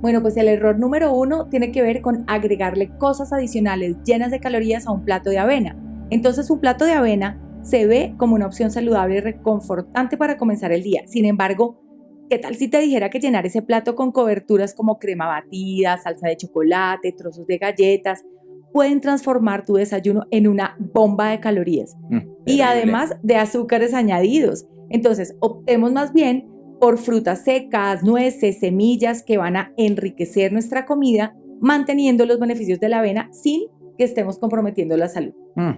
Bueno, pues el error número uno tiene que ver con agregarle cosas adicionales llenas de calorías a un plato de avena. Entonces, un plato de avena se ve como una opción saludable y reconfortante para comenzar el día. Sin embargo, ¿qué tal si te dijera que llenar ese plato con coberturas como crema batida, salsa de chocolate, trozos de galletas, pueden transformar tu desayuno en una bomba de calorías y Terrible. además de azúcares añadidos? Entonces, optemos más bien por frutas secas, nueces, semillas que van a enriquecer nuestra comida, manteniendo los beneficios de la avena sin que estemos comprometiendo la salud.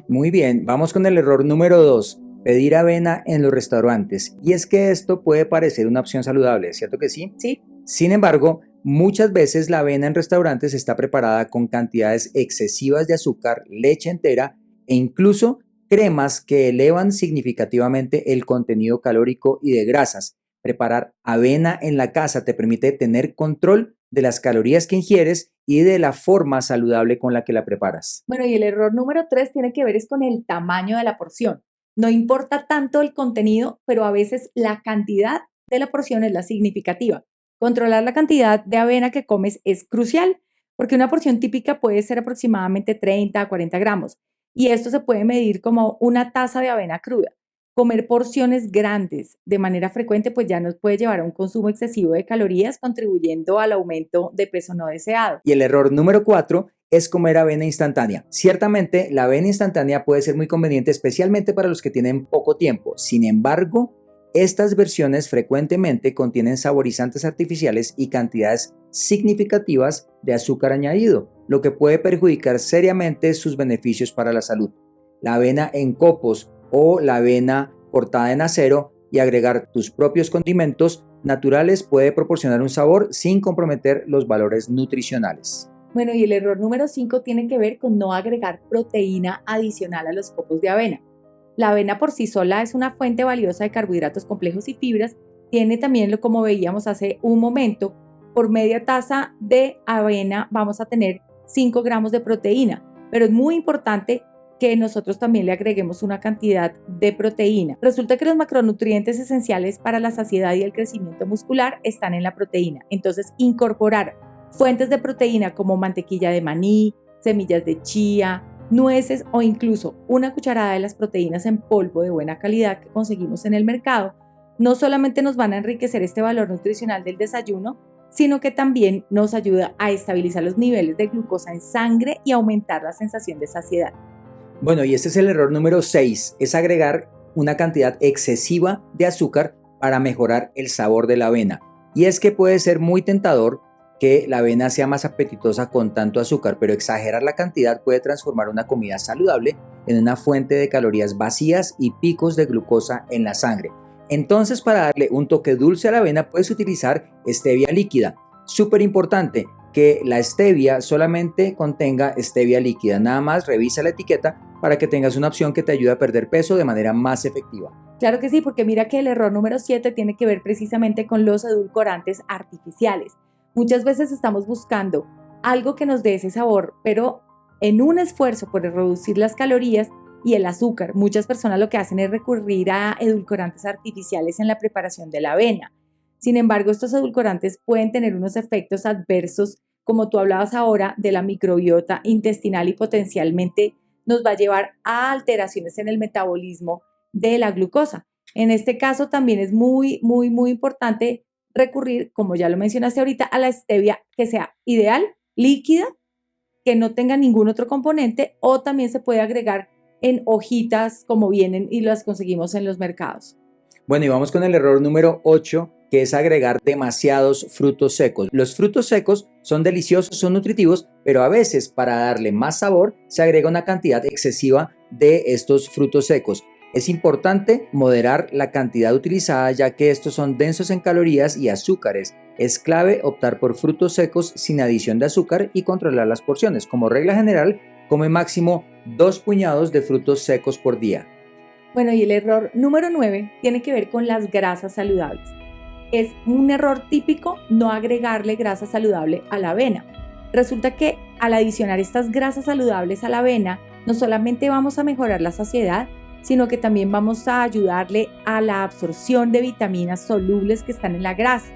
Muy bien, vamos con el error número 2, pedir avena en los restaurantes. Y es que esto puede parecer una opción saludable, ¿cierto que sí? ¿Sí? Sin embargo, muchas veces la avena en restaurantes está preparada con cantidades excesivas de azúcar, leche entera e incluso cremas que elevan significativamente el contenido calórico y de grasas. Preparar avena en la casa te permite tener control de las calorías que ingieres y de la forma saludable con la que la preparas. Bueno, y el error número 3 tiene que ver es con el tamaño de la porción. No importa tanto el contenido, pero a veces la cantidad de la porción es la significativa. Controlar la cantidad de avena que comes es crucial, porque una porción típica puede ser aproximadamente 30 a 40 gramos, y esto se puede medir como una taza de avena cruda. Comer porciones grandes de manera frecuente pues ya nos puede llevar a un consumo excesivo de calorías, contribuyendo al aumento de peso no deseado. Y el error número 4 es comer avena instantánea. Ciertamente, la avena instantánea puede ser muy conveniente, especialmente para los que tienen poco tiempo. Sin embargo, estas versiones frecuentemente contienen saborizantes artificiales y cantidades significativas de azúcar añadido, lo que puede perjudicar seriamente sus beneficios para la salud. La avena en copos o la avena cortada en acero y agregar tus propios condimentos naturales puede proporcionar un sabor sin comprometer los valores nutricionales. Bueno, y el error número 5 tiene que ver con no agregar proteína adicional a los copos de avena. La avena por sí sola es una fuente valiosa de carbohidratos complejos y fibras. Tiene también, como veíamos hace un momento, por media taza de avena vamos a tener 5 gramos de proteína, pero es muy importante que nosotros también le agreguemos una cantidad de proteína. Resulta que los macronutrientes esenciales para la saciedad y el crecimiento muscular están en la proteína. Entonces, incorporar fuentes de proteína como mantequilla de maní, semillas de chía, nueces o incluso una cucharada de las proteínas en polvo de buena calidad que conseguimos en el mercado, no solamente nos van a enriquecer este valor nutricional del desayuno, sino que también nos ayuda a estabilizar los niveles de glucosa en sangre y aumentar la sensación de saciedad. Bueno, y este es el error número 6, es agregar una cantidad excesiva de azúcar para mejorar el sabor de la avena. Y es que puede ser muy tentador que la avena sea más apetitosa con tanto azúcar, pero exagerar la cantidad puede transformar una comida saludable en una fuente de calorías vacías y picos de glucosa en la sangre. Entonces, para darle un toque dulce a la avena, puedes utilizar stevia líquida. Súper importante que la stevia solamente contenga stevia líquida. Nada más revisa la etiqueta para que tengas una opción que te ayude a perder peso de manera más efectiva. Claro que sí, porque mira que el error número 7 tiene que ver precisamente con los edulcorantes artificiales. Muchas veces estamos buscando algo que nos dé ese sabor, pero en un esfuerzo por reducir las calorías y el azúcar, muchas personas lo que hacen es recurrir a edulcorantes artificiales en la preparación de la avena. Sin embargo, estos edulcorantes pueden tener unos efectos adversos, como tú hablabas ahora, de la microbiota intestinal y potencialmente nos va a llevar a alteraciones en el metabolismo de la glucosa. En este caso también es muy importante recurrir, como ya lo mencionaste ahorita, a la stevia que sea ideal, líquida, que no tenga ningún otro componente, o también se puede agregar en hojitas como vienen y las conseguimos en los mercados. Bueno, y vamos con el error número 8, que es agregar demasiados frutos secos. Los frutos secos son deliciosos, son nutritivos, pero a veces para darle más sabor se agrega una cantidad excesiva de estos frutos secos. Es importante moderar la cantidad utilizada, ya que estos son densos en calorías y azúcares. Es clave optar por frutos secos sin adición de azúcar y controlar las porciones. Como regla general, come máximo 2 puñados de frutos secos por día. Bueno, y el error número 9 tiene que ver con las grasas saludables. Es un error típico no agregarle grasa saludable a la avena. Resulta que al adicionar estas grasas saludables a la avena, no solamente vamos a mejorar la saciedad, sino que también vamos a ayudarle a la absorción de vitaminas solubles que están en la grasa.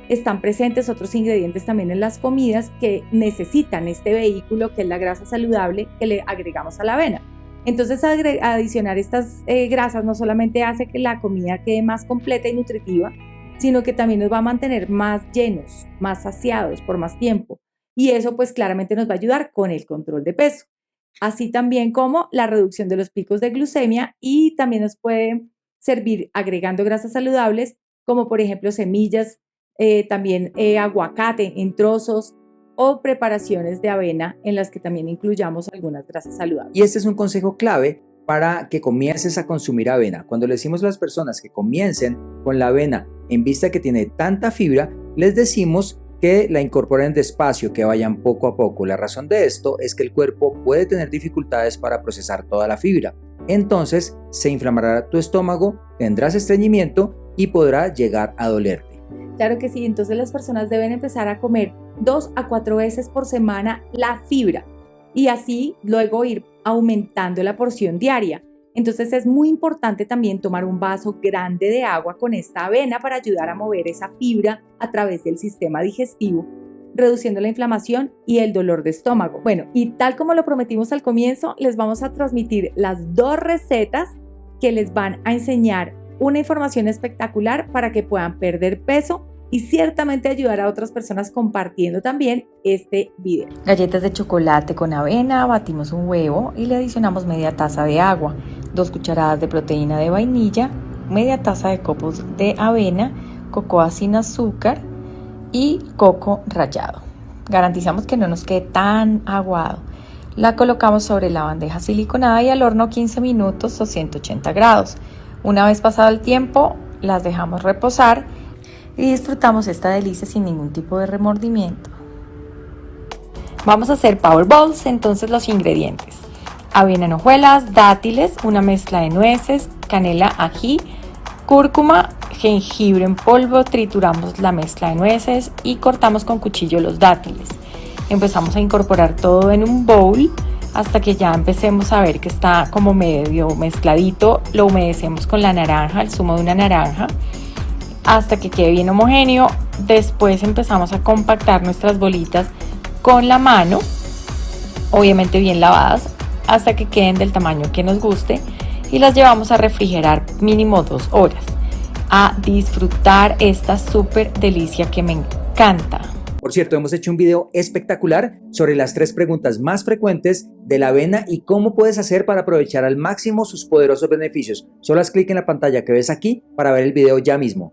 están presentes otros ingredientes también en las comidas que necesitan este vehículo que es la grasa saludable que le agregamos a la avena. Entonces adicionar estas grasas no solamente hace que la comida quede más completa y nutritiva, sino que también nos va a mantener más llenos, más saciados por más tiempo. Y eso pues claramente nos va a ayudar con el control de peso. Así también como la reducción de los picos de glucemia, y también nos puede servir agregando grasas saludables como por ejemplo semillas, también aguacate en trozos o preparaciones de avena en las que también incluyamos algunas grasas saludables. Y este es un consejo clave para que comiences a consumir avena. Cuando le decimos a las personas que comiencen con la avena en vista que tiene tanta fibra, les decimos que la incorporen despacio, que vayan poco a poco. La razón de esto es que el cuerpo puede tener dificultades para procesar toda la fibra. Entonces se inflamará tu estómago, tendrás estreñimiento y podrá llegar a dolerte. Claro que sí, entonces las personas deben empezar a comer 2 a 4 veces por semana la fibra y así luego ir aumentando la porción diaria. Entonces es muy importante también tomar un vaso grande de agua con esta avena para ayudar a mover esa fibra a través del sistema digestivo, reduciendo la inflamación y el dolor de estómago. Bueno, y tal como lo prometimos al comienzo, les vamos a transmitir las 2 recetas que les van a enseñar una información espectacular para que puedan perder peso y ciertamente ayudar a otras personas compartiendo también este video. Galletas de chocolate con avena, batimos un huevo y le adicionamos media taza de agua, 2 cucharadas de proteína de vainilla, media taza de copos de avena, cocoa sin azúcar y coco rallado. Garantizamos que no nos quede tan aguado. La colocamos sobre la bandeja siliconada y al horno 15 minutos o 180 grados. Una vez pasado el tiempo, las dejamos reposar y disfrutamos esta delicia sin ningún tipo de remordimiento. Vamos a hacer Power Bowls, entonces los ingredientes: avena en hojuelas, dátiles, una mezcla de nueces, canela, ají, cúrcuma, jengibre en polvo. Trituramos la mezcla de nueces y cortamos con cuchillo los dátiles. Empezamos a incorporar todo en un bowl hasta que ya empecemos a ver que está como medio mezcladito. Lo humedecemos con la naranja, el zumo de una naranja, hasta que quede bien homogéneo. Después empezamos a compactar nuestras bolitas con la mano, obviamente bien lavadas, hasta que queden del tamaño que nos guste, y las llevamos a refrigerar mínimo 2 horas. A disfrutar esta súper delicia que me encanta. Por cierto, hemos hecho un video espectacular sobre las 3 preguntas más frecuentes de la avena y cómo puedes hacer para aprovechar al máximo sus poderosos beneficios. Solo haz clic en la pantalla que ves aquí para ver el video ya mismo.